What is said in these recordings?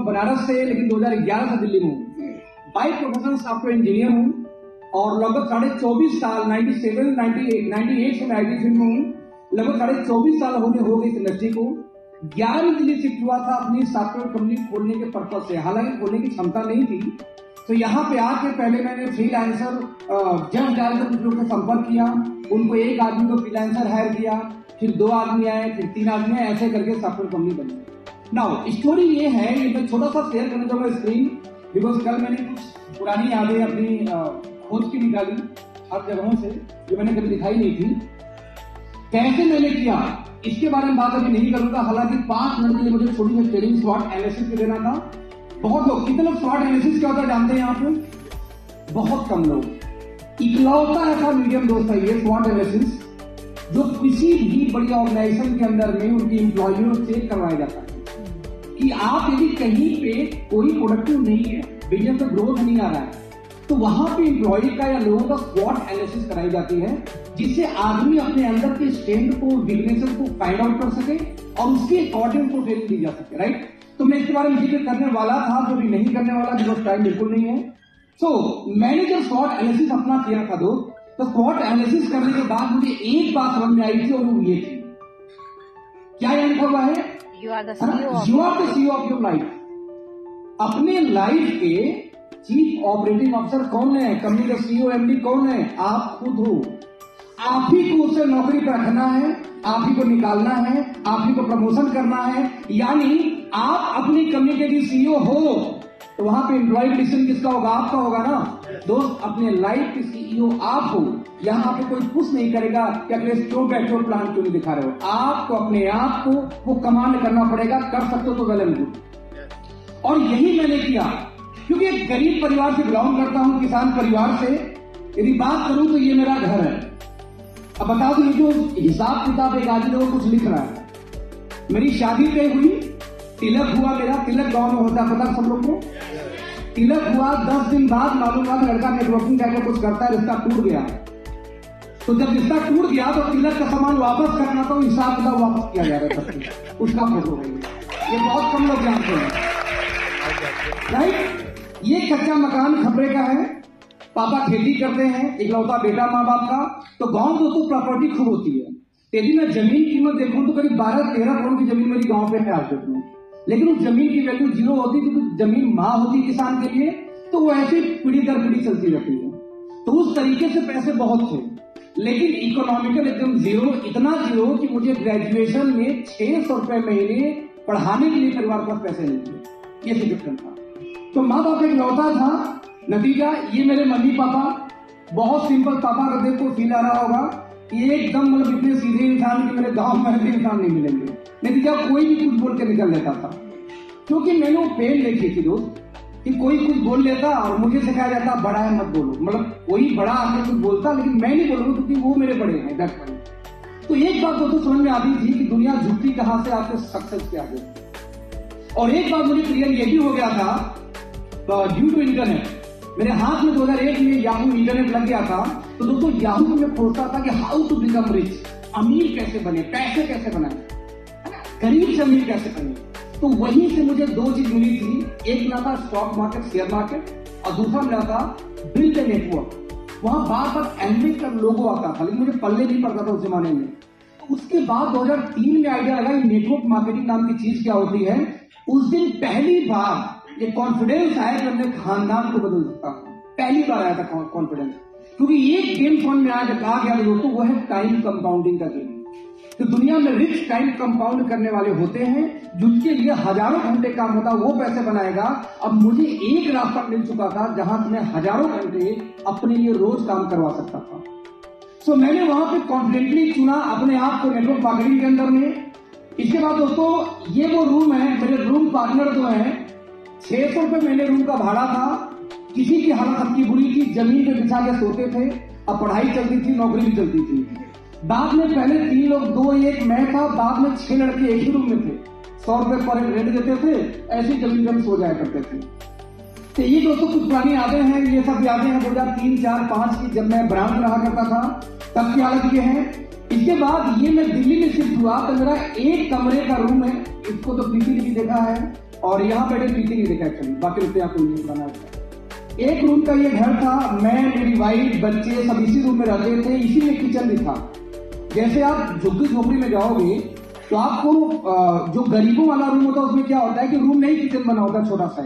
बनारस से, लेकिन 2011 से दिल्ली में हूँ। बाई प्रोफेशनल सॉफ्टवेयर इंजीनियर हूँ और लगभग 24.5 साल 98 से मैं आईटी फील्ड में हूँ। लगभग 24.5 साल हो गई इंडस्ट्री को। 11वीं दिल्ली शिफ्ट हुआ था अपनी सॉफ्टवेयर कंपनी खोलने के पर्पज से, हालांकि खोलने की क्षमता नहीं थी। तो यहाँ पे आके पहले मैंने फ्रीलांसर जब डालकर कुछ लोगों से संपर्क किया, उनको एक आदमी को फ्रीलांसर हायर किया, फिर 2 आदमी आए, फिर 3 आदमी आए, ऐसे करके सॉफ्टवेयर कंपनी बनी। नाउ स्टोरी ये है, ये मैं छोटा सा शेयर करना चाहूंगा स्क्रीन, बिकॉज कल मैंने कुछ पुरानी यादें अपनी खोज की निकाली हर जगहों से, जो मैंने कभी दिखाई नहीं थी। कैसे मैंने किया इसके बारे में बात अभी नहीं करूंगा, हालांकि 5 मिनट के लिए मुझे छोटी सी ट्रेनिंग स्वॉट एनालिसिस के देना था। बहुत लोग, कितने लोग स्वॉट एनालिसिस क्या होता है जानते हैं यहाँ पे? बहुत कम लोग। इकलौता ऐसा मीडियम दोस्त है ये स्वॉट एनालिसिस जो किसी भी बड़ी ऑर्गेनाइजेशन के अंदर में उनकी एम्प्लॉइयों से करवाया जाता है कि आप यदि कहीं पे कोई प्रोडक्टिव नहीं है, बिजनेस में ग्रोथ नहीं आ रहा है, तो वहां पे एम्प्लॉय का या लोगों का स्वॉट एनालिसिस कराई जाती है, जिससे आदमी अपने अंदर के स्ट्रेंथ को, वीकनेसेस को फाइंड आउट कर सके और उसके अकॉर्डिंग को ट्रेनिंग दी जा सके। राइट? तो मैं इसके बारे में जिक्र करने वाला था, जो भी नहीं करने वाला, बिकॉज टाइम बिल्कुल नहीं है। मैंने जब स्वॉट एनालिसिस अपना किया था दोस्त, तो स्वॉट एनालिसिस करने के बाद मुझे एक बात समझ में आई थी और वो ये थी, क्या ये लिखा हुआ है? You are the CEO of your life. अपने लाइफ के चीफ ऑपरेटिंग ऑफिसर कौन है? कंपनी का CEO MD कौन है? आप खुद हो। आप ही को उसे नौकरी पर रखना है, आप ही को निकालना है, आप ही को प्रमोशन करना है। यानी आप अपनी कंपनी के भी CEO हो, तो वहां पे एम्प्लॉय डिसीजन किसका होगा? आपका होगा ना दोस्त। अपने लाइफ के CEO आप हो। यहाँ पे कोई पुश नहीं करेगा कि अगले क्यों बैठे हो, प्लान क्यों नहीं दिखा रहे हो। आपको अपने आप को वो कमांड करना पड़ेगा। कर सकते हो तो वेल एंड गुड। और यही मैंने किया, क्योंकि एक गरीब परिवार से बिलोंग करता हूं, किसान परिवार से। यदि बात करूं तो ये मेरा घर है। अब बता दो, ये जो हिसाब किताब एक आदमी लोग कुछ लिख रहा है। मेरी शादी तय हुई, तिलक हुआ मेरा। तिलक गांव में होता है, पता सब लोग को। तिलक हुआ, 10 दिन बाद मालूम हुआ लड़का नेटवर्किंग टाइप कुछ करता है, रिश्ता टूट गया। तो जब रिश्ता टूट गया तो तिलक का सामान वापस करना, तो हिसाब किताब वापस किया जा रहा है, उसका फोटो है। ये बहुत कम लोग जानते हैं। राइट? ये कच्चा मकान खबरे का है, पापा खेती करते हैं, इकलौता बेटा माँ बाप का। तो गांव में तो प्रॉपर्टी खूब होती है। यदि मैं जमीन कीमत देखूं तो करीब 12-13 करोड़ की जमीन मेरी गांव पे है आज तक में। लेकिन उस जमीन की वैल्यू 0 होती, क्योंकि जमीन माँ होती किसान के लिए, तो वो ऐसे पीढ़ी दर पीढ़ी चलती रहती है। तो उस तरीके से पैसे बहुत थे, लेकिन इकोनॉमिकल एकदम 0, इतना 0 कि मुझे ग्रेजुएशन में 600 रुपए महीने पढ़ाने के लिए परिवार पर पैसे नहीं थे। ये सिचुएशन था। तो माँ बाप एक लौटा था। नतीजा ये मेरे मम्मी पापा बहुत सिंपल। पापा का देखो फील आ रहा होगा, ये एकदम मतलब इतने सीधे इंसान कि मेरे गांव में ऐसे इंसान नहीं मिलेंगे। नतीजा कोई भी कुछ बोल के निकल लेता था, क्योंकि मैंने वो पेन देखी थी दोस्त, कि कोई कुछ बोल लेता और मुझे सिखाया जाता बड़ा है मत बोलो। मतलब कोई बड़ा आके कुछ बोलता, लेकिन मैं नहीं बोलूंगा क्योंकि वो मेरे बड़े हैं। तो एक बात दोस्तों समझ में आती थी कि दुनिया झुकती कहां से आपके सक्सेस के आगे। और एक बात मुझे क्लियर ये भी हो गया था, ड्यू टू इंटरनेट। मेरे हाथ में 2001 में याहू इंटरनेट लग गया था। तो दोस्तों याहू में मैं खोजता था कि हाउ टू बिकम रिच, अमीर कैसे बने, पैसे कैसे बनाए, गरीब से अमीर कैसे बने। तो वहीं से मुझे 2 चीज मिली थी। एक मिला था स्टॉक मार्केट, शेयर मार्केट, और दूसरा मिला था बिल्ड ए नेटवर्क। वहां बार बार एमबी का लोगो आता था, लेकिन मुझे पल्ले नहीं पड़ता था उस जमाने में। तो उसके बाद 2003 में आइडिया लगा नेटवर्क मार्केटिंग नाम की चीज क्या होती है। उस दिन पहली बार ये कॉन्फिडेंस आया कि अपने खानदान को बदल सकता हूं। पहली बार आया था कॉन्फिडेंस, क्योंकि एक गेम समझ में आ गया दोस्तों, वो है टाइम कंपाउंडिंग का गेम। तो दुनिया में रिच टाइम कंपाउंड करने वाले होते हैं, जिसके लिए हजारों घंटे काम होता है, वो पैसे बनाएगा। अब मुझे एक रास्ता मिल चुका था जहां मैं हजारों घंटे अपने लिए रोज काम करवा सकता था। सो मैंने वहां पे कॉन्फिडेंटली चुना अपने आप को नेटवर्क मार्केटिंग के अंदर में। इसके बाद दोस्तों ये वो रूम है, मेरे रूम पार्टनर जो है, 600 रुपए महीने रूम का भाड़ा था। किसी की हालत सबकी बुरी थी, जमीन पे बिछा के सोते थे। अब पढ़ाई चलती थी, नौकरी भी चलती थी। बाद में पहले 3 लोग, 2 1 मैं था, बाद में 6 लड़के एक ही रूम में थे। 100 रुपए पर रेंट देते थे, ऐसी जमीन पर सो जाया करते थे। तो ये दोस्तों कुछ पुरानी यादें हैं। ये सब यादें हैं 2003, 4, 5 की, जब मैं ब्रांच में रहा करता था, तब की हालत ये है। इसके बाद ये मैं दिल्ली में शिफ्ट हुआ तो मेरा एक कमरे का रूम है, इसको तो पीपी भी देखा है, और यहाँ बैठे पीछे नहीं देखा एक्चुअली, बाकी रुपये आपको नहीं बना। एक रूम का ये घर था, मैं, मेरी वाइफ, बच्चे सब इसी रूम में रहते थे, इसी में किचन भी था। जैसे आप झुग्गी झोपड़ी में जाओगे तो आपको जो गरीबों वाला रूम होता है उसमें क्या होता है कि रूम नहीं किचन बना होता छोटा सा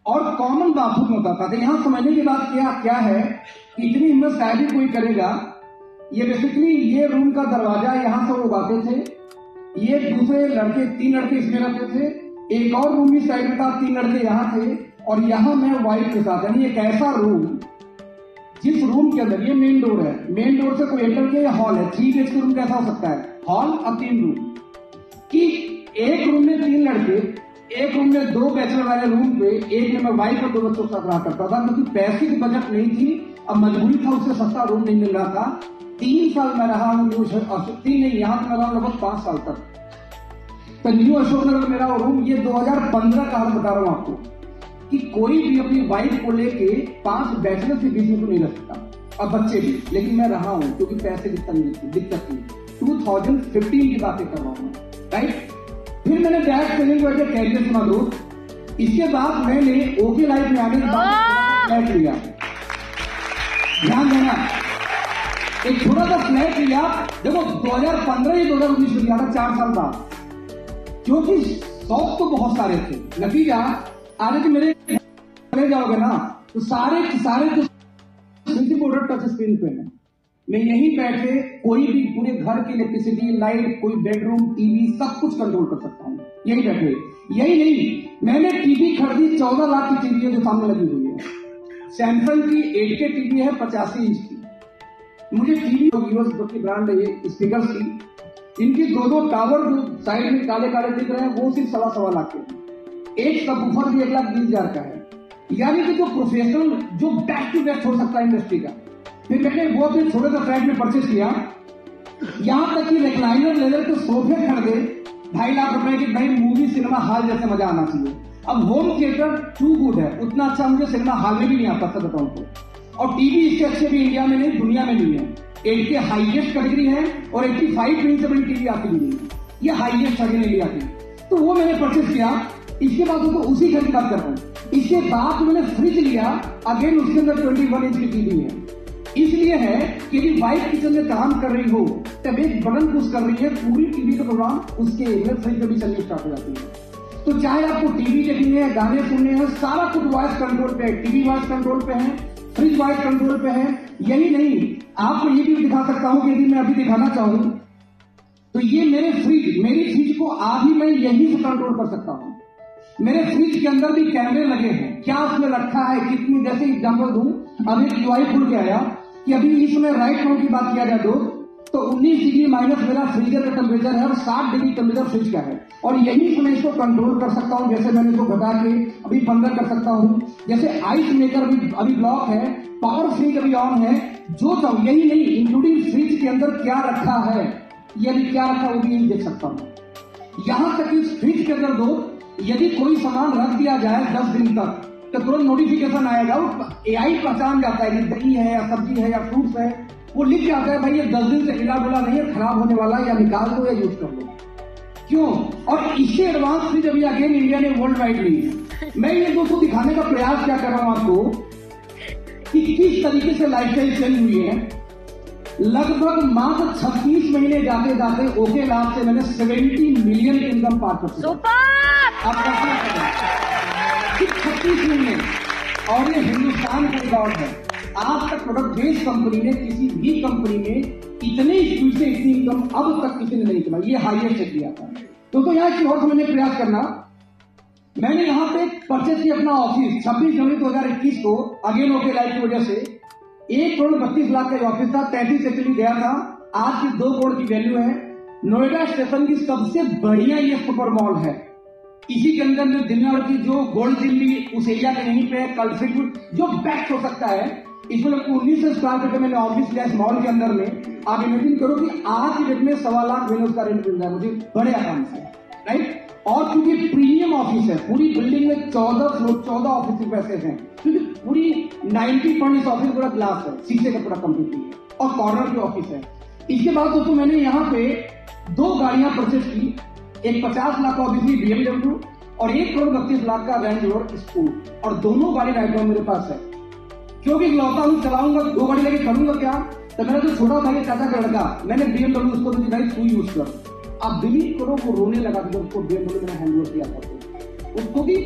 और कॉमन बाथरूम होता था। तो यहाँ समझने की बात क्या है, इतनी हिम्मत शायद ही कोई करेगा। ये बेसिकली ये रूम का दरवाजा यहाँ से वो आते थे, ये दूसरे लड़के 3 लड़के इसमें रहते थे, एक और रूम इस साइड में था, 3 लड़के यहाँ थे और यहाँ मैं वाइफ के साथ। यानी एक ऐसा रूम जिस रूम के अंदर ये मेन डोर है, मेन डोर से कोई एंटर किया, हॉल है, 3 BHK रूम कैसा हो सकता है, हॉल और 3 रूम कि एक रूम में 3 लड़के, एक रूम में 2 बैचलर वाले रूम पे, एक में मैं वाइफ और 2 बच्चों के साथ रहा करता था, क्योंकि पैसे की बजट नहीं थी, अब मजबूरी था, उससे सस्ता रूम नहीं मिल रहा था। 3 साल मैं रहा हूँ न्यू अशोक, 3 नहीं, यहाँ पे मैं रहा हूँ लगभग 5 साल तक। तो न्यू अशोकनगर मेरा रूम ये 2015 का हाल बता रहा हूँ आपको कि कोई भी अपनी वाइफ को लेके 5 बैचलर से बीच में तो नहीं रह सकता, अब बच्चे भी, लेकिन मैं रहा हूँ क्योंकि पैसे की तंगी थी, दिक्कत थी। 2015 की बातें कर रहा हूँ, राइट। फिर मैंने डायरेक्ट सेलिंग करके कैरियर सुना दो, इसके बाद मैंने ओके लाइफ में आने के बाद फ्लैट लिया। ध्यान देना, एक छोटा सा फ्लैट लिया, देखो 2015 या 2019 में लिया था, 4 साल बाद, क्योंकि शौक तो बहुत सारे थे। नतीजा आगे के मेरे चले जाओगे ना तो सारे जो प्रोडक्ट टच स्क्रीन पे है, मैं यहीं बैठे कोई भी पूरे घर की इलेक्ट्रिसिटी, लाइट, कोई बेडरूम, टीवी, सब कुछ कंट्रोल कर सकता हूँ यहीं बैठे। यही नहीं, मैंने टीवी खरीदी 14 लाख की टीवी है जो सामने लगी हुई है, सैमसंग की 8K टीवी है 85 इंच की। मुझे टीवी यूएस की ब्रांड है ये स्पीकर की, इनकी 2 टावर जो साइड में काले काले दिख रहे हैं वो सिर्फ 1.25 लाख के, एक सबवूफर भी 1,20,000 का है। यानी कि जो प्रोफेशनल जो बैक टू बैक हो सकता है इंडस्ट्री का। फिर मैंने वो अपने छोटे से फ्लैट में परचेज किया, यहां तक कि रिक्लाइनर लेदर के सोफे खरीदे 2.5 लाख रुपए की, भाई मूवी सिनेमा हॉल जैसे मजा आना चाहिए। अब होम थिएटर टू गुड है, उतना अच्छा मुझे सिनेमा हॉल में भी नहीं आता सच बताऊं तो, और टीवी इसके अच्छे भी इंडिया में नहीं, दुनिया में नहीं है। 8K हाईएस्ट कैटेगरी है और 85 इंच से बड़ी टीवी आती नहीं है, ये हाईएस्ट है इंडिया की। तो वो मैंने परचेज किया। इसके बाद तो उसी घर की बात कर रहा हूँ। इसके बाद मैंने फ्रिज लिया, अगेन उसके अंदर 21 इंच की टीवी है। इसलिए है कि यदि वाइफ किचन में काम कर रही हो तब एक बटन पुश कर रही है, पूरी टीवी का प्रोग्राम उसके फ्रिज में भी चलनी स्टार्ट हो जाती है। तो चाहे आपको टीवी देखनी है, गाने सुनने हैं, सारा कुछ वॉइस कंट्रोल पे है, टीवी वॉइस कंट्रोल पे है, फ्रिज वॉइस कंट्रोल पे है। यही नहीं, आपको ये भी दिखा सकता हूं कि यदि मैं अभी दिखाना चाहूं तो ये मेरे फ्रिज, मेरी फ्रिज को अभी मैं यही से कंट्रोल कर सकता हूं। मेरे फ्रिज के अंदर भी कैमरे लगे हैं, क्या उसमें रखा है, कितनी, जैसे एग्जाम्पल दूं, अब एक UI खुल के आया कि अभी इस समय राइट नाउ की बात किया जाए तो 19 डिग्री माइनस मेरा फ्रीजर का टेम्परेचर है और 60 डिग्री टेम्परेचर फ्रिज का है, और यही से मैं इसको कंट्रोल कर सकता हूं। जैसे मैंने इसको घटा के अभी 15 कर सकता हूं, जैसे आइस मेकर अभी ब्लॉक है, पावर फ्रीज अभी ऑन है, जो चाहूं। यही नहीं, इंक्लूडिंग फ्रिज के अंदर क्या रखा है, यदि क्या रखा वो भी यही देख सकता हूं। यहां तक इस फ्रिज के अंदर दो, यदि कोई सामान रख दिया जाए 10 दिन तक तो तुरंत नोटिफिकेशन आएगा, वो AI पहचान जाता है कि दही है या सब्जी है या फ्रूट्स है, वो लिख जाता है भाई ये 10 दिन से हिला डुला नहीं है, खराब होने वाला है, या निकाल दो या यूज कर लो। क्यों? और इससे एडवांस फ्रिज अभी अगेन इंडिया ने वर्ल्ड वाइड ली है। मैं ये दोस्तों दिखाने का प्रयास क्या कर रहा हूं आपको कि किस तरीके से लाइफस्टाइल चेंज हुई है। लगभग मात्र 36 महीने जाते जाते ओके लाभ से मैंने 70 मिलियन की इनकम पार कर चुका। आप कल्पना करें, 36 महीने, और ये हिंदुस्तान का रिकॉर्ड है। आज तक प्रोडक्ट बेस्ड कंपनी ने, किसी भी कंपनी में इतने स्पीड से इतनी इनकम अब तक किसी ने नहीं कमाई, ये हाईएस्ट चेक किया था। तो यहाँ की और समझने प्रयास करना, मैंने यहाँ पे परचेज किया अपना ऑफिस 26 जनवरी 2021 को, अगेन ओके लाइफ की वजह से। 1 करोड़ 32 लाख का ऑफिस था, 33 एक्चुअली गया था, आज की 2 करोड़ की वैल्यू है। नोएडा स्टेशन की सबसे बढ़िया ये सुपर मॉल है। इसी के अंदर जो दुनिया की जो गोल्ड जिम उस एरिया के यहीं पे कल्फिट जो बेस्ट हो सकता है, इसमें लोग 19 स्क्वायर फीट मैंने ऑफिस लिया इस मॉल के अंदर में। आप इमेजिन करो कि आज की डेट में 1.25 लाख मैंने उसका रेंट मिल रहा है मुझे बड़े आराम से, राइट। और क्योंकि प्रीमियम ऑफिस है, पूरी बिल्डिंग में 14 फ्लोर 14 ऑफिस वैसे हैं, क्योंकि पूरी 90% इस ऑफिस पूरा ग्लास है, शीशे का पूरा कंप्लीट है, और कॉर्नर की ऑफिस है। इसके बाद दोस्तों मैंने यहाँ पे 2 गाड़ियां परचेज की, एक 50 लाख ऑब्वियसली BMW, और 1,32,00,000 का रेंज रोवर स्पोर्ट, और दोनों गाड़ी राइट नाउ मेरे पास है। क्योंकि लौटा हूं, चलाऊंगा, 2 गाड़ी लेके करूंगा क्या? तो मेरा जो छोटा भाई चाचा का लड़का, मैंने BMW उसको दी, भाई तू यूज कर। आप बिलीव करो वो रोने लगा जब उसको BMW मैंने हैंड ओवर किया था। उसको भी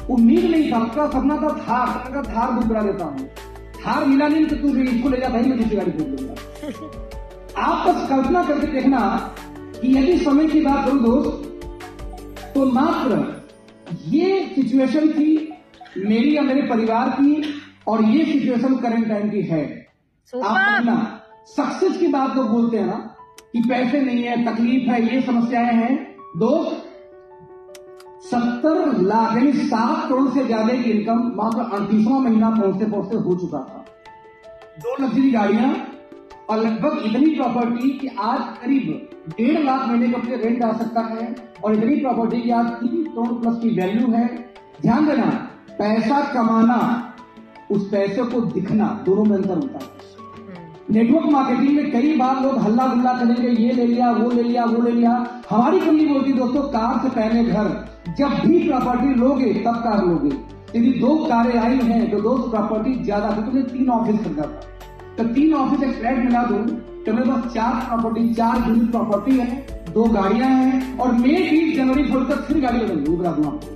उम्मीद नहीं था, उसका सपना था थार, थार बुक करा देता हूँ। थार मिला नहीं तो तू इसको ले जा भाई, मैं दूसरी गाड़ी खरीद लूंगा। आप बस कल्पना करके देखना कि यदि समय की बात करूं दोस्त, तो मात्र ये सिचुएशन थी मेरी या मेरे परिवार की, और ये सिचुएशन करंट टाइम की है। आप ना सक्सेस की बात लोग बोलते हैं ना कि पैसे नहीं है, तकलीफ है, ये समस्याएं हैं दोस्त। 70 लाख यानी 7 करोड़ से ज्यादा की इनकम मात्र 38वां महीना पहुंचते पहुंचते हो चुका था। 2 लग्जरी गाड़ियां और लगभग इतनी प्रॉपर्टी कि आज करीब 1.5 लाख महीने का अपने रेंट आ सकता है, और इतनी प्रॉपर्टी की आज 3 करोड़ प्लस की वैल्यू है। ध्यान देना, पैसा कमाना, उस पैसे को दिखना, दोनों में अंतर होता है। नेटवर्क मार्केटिंग में कई बार लोग हल्ला गुल्ला करेंगे, ये ले लिया, वो ले लिया, वो ले लिया। हमारी कंपनी बोलती दोस्तों, कार से पहले घर, जब भी प्रॉपर्टी लोगे तब कार लोगे। यदि 2 कारें आई हैं तो 2 प्रॉपर्टी ज्यादा, तो तुमने 3 ऑफिस खरीदा था, तो 3 ऑफिस एक फ्लैट मिला दूं तो मेरे पास 4 प्रॉपर्टी, 4 यूनिट प्रॉपर्टी है, 2 गाड़ियां हैं, और मे भी जनवरी फरवरी तक फिर गाड़ी बदल बता दूं आपको।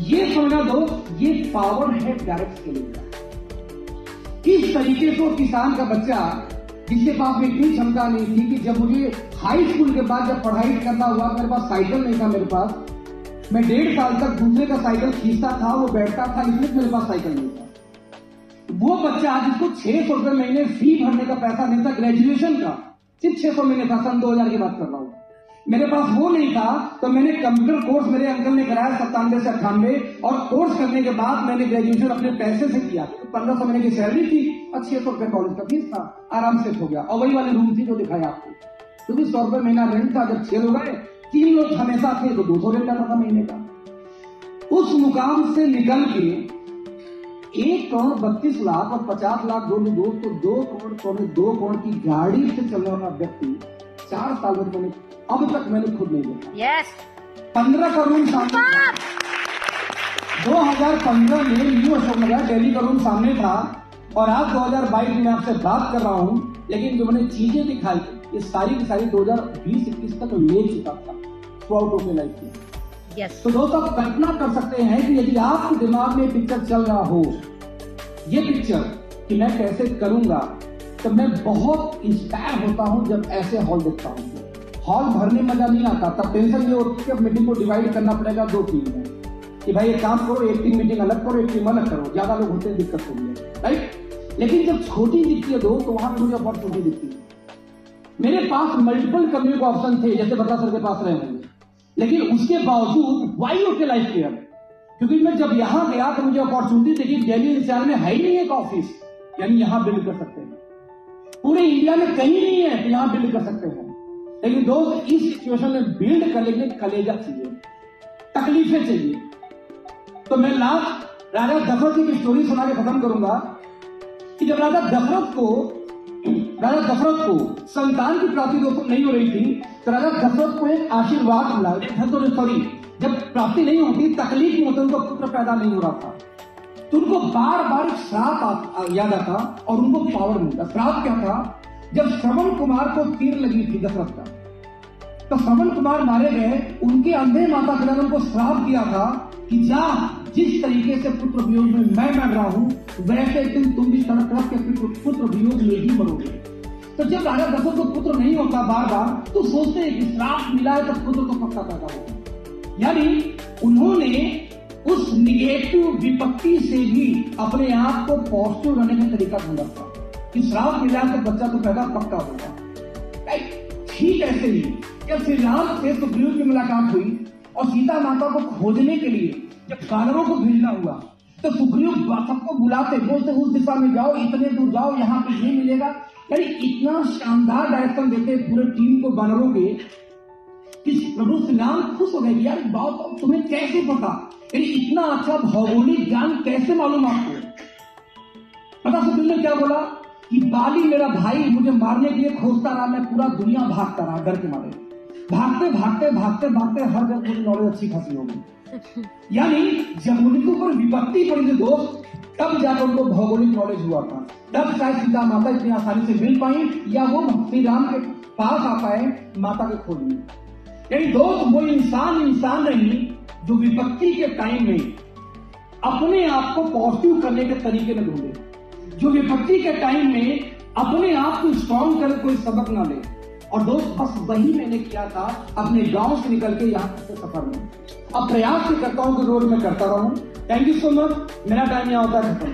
ये समझना दो, ये पावर है डायरेक्ट सेलिंग का। किस तरीके से किसान का बच्चा, जिसके पास में इतनी क्षमता नहीं थी कि जब मुझे हाई स्कूल के बाद जब पढ़ाई करना हुआ, मेरे पास साइकिल नहीं था, मेरे पास मैं 1.5 साल तक दूसरे का साइकिल खींचता था, वो बैठता था, इसलिए मेरे पास साइकिल नहीं था। वो बच्चा जिसको 600 रुपए महीने फी भरने का पैसा नहीं था, ग्रेजुएशन का सिर्फ 600 महीने था, सन 2000 की बात कर रहा हूँ, मेरे पास वो नहीं था, तो मैंने कंप्यूटर कोर्स मेरे अंकल ने कराया 97 से 98, और कोर्स करने के बाद मैंने ग्रेजुएशन अपने पैसे से किया। 1500 महीने की सैलरी थी और 600 रुपए कॉलेज का फीस था, आराम से हो गया। और वही वाली रूम थी जो दिखाया आपको, क्योंकि 100 रुपए महीना रेंट था। जब 6 लोग गए, 3 लोग हमेशा थे, तो 200 रेंट आता था महीने का। उस मुकाम से निकल के 1,32,00,000 और 50 लाख जोड़ दोस्त, तो 2 करोड़ 2 करोड़ की गाड़ी से चलने वाला व्यक्ति 4 साल में मैंने अब तक मैंने खुद नहीं देखा। yes. 15 का रूम सामने था, 2015 में न्यू अशोकनगर दिल्ली का रूम सामने था, और आज 2022 में आपसे बात कर रहा हूं, लेकिन जो मैंने चीजें दिखाई ये सारी की सारी 2020-21 तक ले चुका था थ्रू आउट ऑफ लाइफ में। yes. तो दोस्तों, आप कल्पना कर सकते हैं कि यदि आपके दिमाग में पिक्चर चल रहा हो, ये पिक्चर कि मैं कैसे करूंगा, तो मैं बहुत इंस्पायर होता हूं जब ऐसे हॉल देखता हूं। हॉल भरने मजा नहीं आता, तब टेंशन ये होती है कि मीटिंग को डिवाइड करना पड़ेगा 2 टीम में, कि भाई एक काम करो, एक टीम मीटिंग अलग करो, एक टीम अलग करो, ज्यादा लोग होते हैं दिक्कत होगी, राइट। लेकिन जब छोटी दिखती है तो वहां पर मुझे अपॉर्चुनिटी दिखती है। मेरे पास मल्टीपल कंपनी के ऑप्शन थे, जैसे बता सर के पास रहे होंगे, लेकिन उसके बावजूद वाई ओके लाइफ केयर, क्योंकि मैं जब यहां गया तो मुझे अपॉर्चुनिटी देखी, दिल्ली एनसीआर में है ही नहीं एक ऑफिस, यानी यहां बिल्ड कर सकते हैं, पूरे इंडिया में कहीं नहीं है तो यहां बिल्ड कर सकते हैं। लेकिन दोस्त, इस सिचुएशन में बिल्ड करने के लिए कलेजा चाहिए, तकलीफें चाहिए। तो मैं लास्ट राजा दशरथ की स्टोरी सुना के खत्म करूंगा कि जब राजा दशरथ को संतान की प्राप्ति दोस्तों नहीं हो रही थी, तो राजा दशरथ को एक आशीर्वाद मिला, सॉरी, जब प्राप्ति नहीं होती, तकलीफ में होती, उनको पुत्र पैदा नहीं हो रहा था, तो उनको बार बार एक श्राप याद आता और उनको पावर मिलता। श्राप क्या था? जब श्रवण कुमार को तीर लगी थी दशरथ का, तो श्रवण कुमार मारे गए, उनके अंधे माता पिता ने उनको श्राप दिया था कि जा, जिस तरीके से पुत्र वियोग में मैं मर रहा हूं, वैसे एक दिन तुम भी तड़प के पुत्र वियोग में ही मरोगे। तो जब राजा दशरथ को पुत्र नहीं होता बार बार, तो सोचते हैं कि श्राप मिला है तो पुत्र तो पक्का पैदा होगा। यानी उन्होंने उस निगेटिव विपत्ति से भी अपने आप को पॉजिटिव रहने का तरीका ढूंढा था कि श्राप मिला तो बच्चा तो पैदा पक्का होगा, राइट। ठीक ऐसे ही जब श्री राम से सुग्रीव की मुलाकात हुई और सीता माता को खोजने के लिए जब वानरों को भेजना हुआ, तो सुग्रीव सबको बुलाते, बोलते उस दिशा में जाओ, इतने दूर जाओ, यहाँ पे ये मिलेगा। यानी इतना शानदार डायरेक्शन देते पूरे टीम को वानरों के कि प्रभु श्री राम खुश हो गए, यार बात तुम्हें कैसे पता, यानी इतना अच्छा भौगोलिक ज्ञान कैसे मालूम आपको। पता सुग्रीव ने क्या बोला कि बाली मेरा भाई मुझे मारने के लिए खोजता रहा, मैं पूरा दुनिया भागता रहा डर के मारे। भागते भागते भागते भागते हर जगह पूरी नॉलेज अच्छी खासी होगी। यानी जब उनके ऊपर विपत्ति पड़ी थी दोस्त, तब जाकर उनको भौगोलिक नॉलेज हुआ था, तब शायद सीता माता इतनी आसानी से मिल पाई या वो श्री राम के पास आ पाए माता के खोज में। यानी दोस्त वो इंसान नहीं जो विपत्ति के टाइम में अपने आप को पॉजिटिव करने के तरीके में ढूंढे, जो विपत्ति के टाइम में अपने आप को स्ट्रॉन्ग कर कोई सबक ना ले। और दोस्त बस वही मैंने किया था अपने गांव से निकल के यहाँ तक के सफर में। अब प्रयास भी करता हूँ कि रोज मैं करता रहूं। Thank you so much. मेरा टाइम यहाँ होता है खत्म।